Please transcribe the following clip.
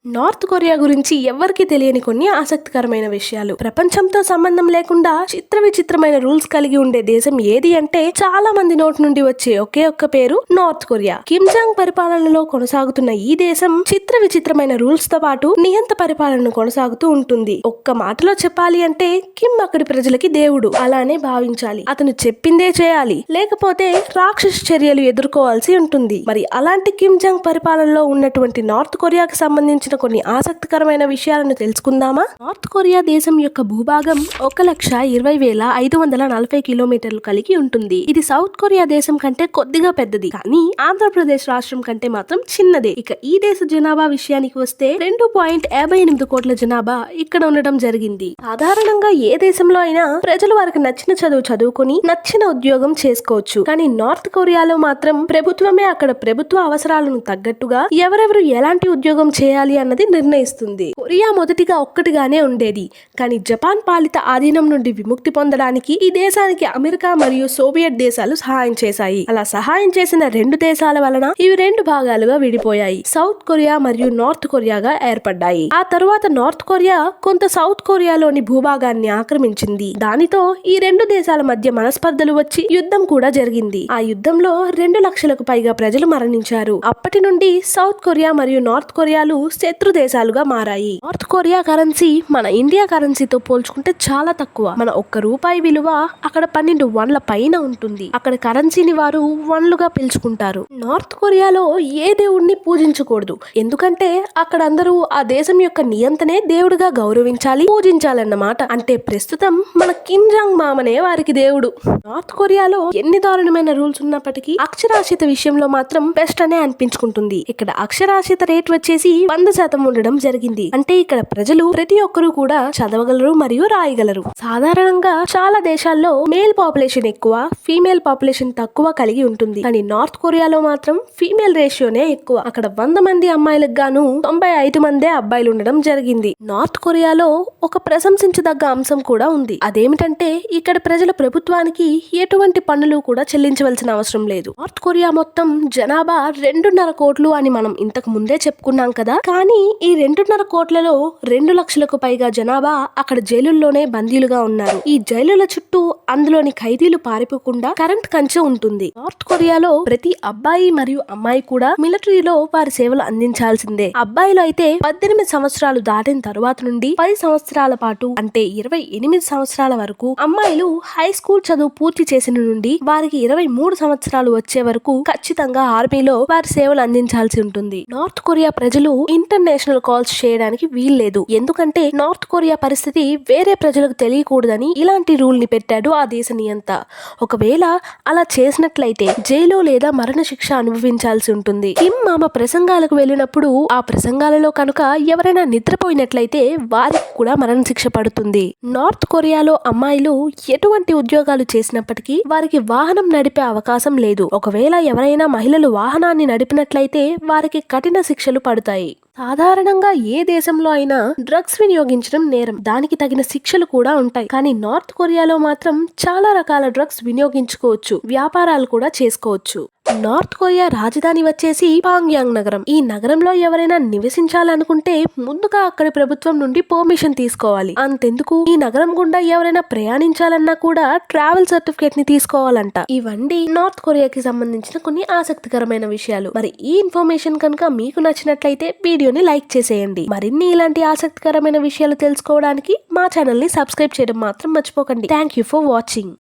North Korea గురించి ఎవ్వరికీ తెలియని కొన్ని ఆసక్తికరమైన విషయాలు. ప్రపంచంతో సంబంధం లేకుండా విచిత్రమైన రూల్స్ కలిగి ఉండే దేశం ఏది అంటే చాలా మంది నోటి నుండి వచ్చే ఒకే ఒక్క పేరు నార్త్ కొరియా. కిమ్ జాంగ్ పరిపాలనలో కొనసాగుతున్న ఈ దేశం విచిత్రమైన రూల్స్ తో పాటు నియంత పరిపాలన కొనసాగుతూ ఉంటుంది. ఒక్క మాటలో చెప్పాలి అంటే కిమ్ అక్కడి ప్రజలకి దేవుడు అలానే భావించాలి. అతను చెప్పిందే చేయాలి, లేకపోతే రాక్షస చర్యలు ఎదుర్కోవాల్సి ఉంటుంది. మరి అలాంటి కిమ్ జాంగ్ పరిపాలనలో ఉన్నటువంటి నార్త్ కొరియాకి సంబంధించిన కొన్ని ఆసక్తికరమైన విషయాలను తెలుసుకుందామా? నార్త్ కొరియా దేశం యొక్క భూభాగం 1,20,540 కిలోమీటర్లు కలిగి ఉంటుంది. ఇది సౌత్ కొరియా దేశం కంటే కొద్దిగా పెద్దది, కానీ ఆంధ్రప్రదేశ్ రాష్ట్రం కంటే మాత్రం చిన్నదే. ఇక ఈ దేశ జనాభా విషయానికి వస్తే 2.58 కోట్ల జనాభా ఇక్కడ ఉండడం జరిగింది. సాధారణంగా ఏ దేశంలో అయినా ప్రజలు వారికి నచ్చిన చదువు చదువుకొని నచ్చిన ఉద్యోగం చేసుకోవచ్చు, కానీ నార్త్ కొరియాలో మాత్రం ప్రభుత్వమే అక్కడ ప్రభుత్వ అవసరాలను తగ్గట్టుగా ఎవరెవరు ఎలాంటి ఉద్యోగం చేయాలి అన్నది నిర్ణయిస్తుంది. కొరియా మొదటిగా ఒక్కటిగానే ఉండేది, కానీ జపాన్ పాలిత ఆధీనం నుండి విముక్తి పొందడానికి ఈ దేశానికి అమెరికా మరియు సోవియట్ దేశాలు సహాయం చేశాయి. అలా సహాయం చేసిన రెండు దేశాల వలన ఇవి రెండు భాగాలుగా విడిపోయాయి. సౌత్ కొరియా మరియు నార్త్ కొరియాగా ఏర్పడ్డాయి. ఆ తరువాత నార్త్ కొరియా కొంత సౌత్ కొరియాలోని భూభాగాన్ని ఆక్రమించింది. దానితో ఈ రెండు దేశాల మధ్య మనస్పర్ధలు వచ్చి యుద్ధం కూడా జరిగింది. ఆ యుద్ధంలో 2 లక్షలకు పైగా ప్రజలు మరణించారు. అప్పటి నుండి సౌత్ కొరియా మరియు నార్త్ కొరియాలు శత్రు దేశాలుగా మారాయి. నార్త్ కొరియా కరెన్సీ మన ఇండియా కరెన్సీతో పోల్చుకుంటే చాలా తక్కువ. మన ₹1 విలువ అక్కడ 12 వన్ల పైన ఉంటుంది. అక్కడ కరెన్సీని వారు వన్లుగా పిలుచుకుంటారు. నార్త్ కొరియాలో ఏ దేవుడిని పూజించకూడదు, ఎందుకంటే అక్కడ అందరూ ఆ దేశం యొక్క నియంతనే దేవుడిగా గౌరవించాలి, పూజించాలన్నమాట. అంటే ప్రస్తుతం మన కిమ్ జాంగ్ మామనే వారికి దేవుడు. నార్త్ కొరియాలో ఎన్ని దారుణమైన రూల్స్ ఉన్నప్పటికీ అక్షరాస్యత విషయంలో మాత్రం బెస్ట్ అనే అనిపించుకుంటుంది. ఇక్కడ అక్షరాస్యత రేట్ వచ్చేసి 100% ఉండడం జరిగింది. అంటే ఇక్కడ ప్రజలు ప్రతి ఒక్కరూ కూడా చదవగలరు మరియు రాయగలరు. సాధారణంగా చాలా దేశాల్లో మేల్ పాపులేషన్ ఎక్కువ, ఫీమేల్ పాపులేషన్ తక్కువ కలిగి ఉంటుంది. కానీ నార్త్ కొరియాలో మాత్రం ఫీమేల్ రేషియోనే ఎక్కువ. అక్కడ 100 మంది అమ్మాయిలకు గాను 95 మందే అబ్బాయిలు ఉండడం జరిగింది. నార్త్ కొరియాలో ఒక ప్రశంసించదగ్గ అంశం కూడా ఉంది. అదేమిటంటే ఇక్కడ ప్రజల ప్రభుత్వానికి ఎటువంటి పన్నులు కూడా చెల్లించవలసిన అవసరం లేదు. నార్త్ కొరియా మొత్తం జనాభా 2.5 కోట్లు అని మనం ఇంతకు ముందే చెప్పుకున్నాం కదా. కానీ ఈ 2.5 కోట్లలో 2 లక్షలకు పైగా జనాభా అక్కడ జైలుల్లోనే బందీలుగా ఉన్నారు. ఈ జైలుల చుట్టూ అందులోని ఖైదీలు పారిపోకుండా కరెంట్ కంచె ఉంటుంది. నార్త్ కొరియాలో ప్రతి అబ్బాయి మరియు అమ్మాయి కూడా మిలిటరీలో వారి సేవలు అందించాల్సిందే. అబ్బాయిలు అయితే 18 సంవత్సరాలు దాటిన తరువాత నుండి 10 సంవత్సరాల పాటు అంటే 28 సంవత్సరాల వరకు, అమ్మాయిలు హై స్కూల్ చదువు పూర్తి చేసిన నుండి వారికి 23 సంవత్సరాలు వచ్చే వరకు ఖచ్చితంగా ఆర్మీలో వారి సేవలు అందించాల్సి ఉంటుంది. నార్త్ కొరియా ప్రజలు ఇంటర్నేషనల్ కాల్స్ చేయడానికి వీల్లేదు, ఎందుకంటే నార్త్ కొరియా పరిస్థితి వేరే ప్రజలకు తెలియకూడదని ఇలాంటి రూల్ ని పెట్టాడు ఆ దేశ నియంత. ఒకవేళ అలా చేసినట్లయితే జైలు లేదా మరణ శిక్ష అనుభవించాల్సి ఉంటుంది. కిమ్ మామ ప్రసంగాలకు వెళ్ళినప్పుడు ఆ ప్రసంగాలలో కనుక ఎవరైనా నిద్రపోయినట్లయితే వారికి కూడా మరణ శిక్ష పడుతుంది. నార్త్ కొరియాలో అమ్మాయిలు ఎటువంటి ఉద్యోగాలు చేసినప్పటికీ వారికి వాహనం నడిపే అవకాశం లేదు. ఒకవేళ ఎవరైనా మహిళలు వాహనాన్ని నడిపినట్లయితే వారికి కఠిన శిక్షలు పడతాయి. సాధారణంగా ఏ దేశంలో అయినా డ్రగ్స్ వినియోగించడం నేరం, దానికి తగిన శిక్షలు కూడా ఉంటాయి. కానీ నార్త్ కొరియాలో మాత్రం చాలా రకాల డ్రగ్స్ వినియోగించుకోవచ్చు, వ్యాపారాలు కూడా చేసుకోవచ్చు. నార్త్ కొరియా రాజధాని వచ్చేసి పాంగ్యాంగ్ నగరం. ఈ నగరంలో ఎవరైనా నివసించాలనుకుంటే ముందుగా అక్కడి ప్రభుత్వం నుండి పర్మిషన్ తీసుకోవాలి. అంతెందుకు ఈ నగరం గుండా ఎవరైనా ప్రయాణించాలన్నా కూడా ట్రావెల్ సర్టిఫికేట్ ని తీసుకోవాలంట. ఇవన్నీ నార్త్ కొరియాకి సంబంధించిన కొన్ని ఆసక్తికరమైన విషయాలు. మరి ఈ ఇన్ఫర్మేషన్ కనుక మీకు నచ్చినట్లయితే వీడియోని లైక్ చేసేయండి. మరిన్ని ఇలాంటి ఆసక్తికరమైన విషయాలు తెలుసుకోవడానికి మా ఛానల్ ని సబ్స్క్రైబ్ చేయడం మాత్రం మర్చిపోకండి. Thank you for watching.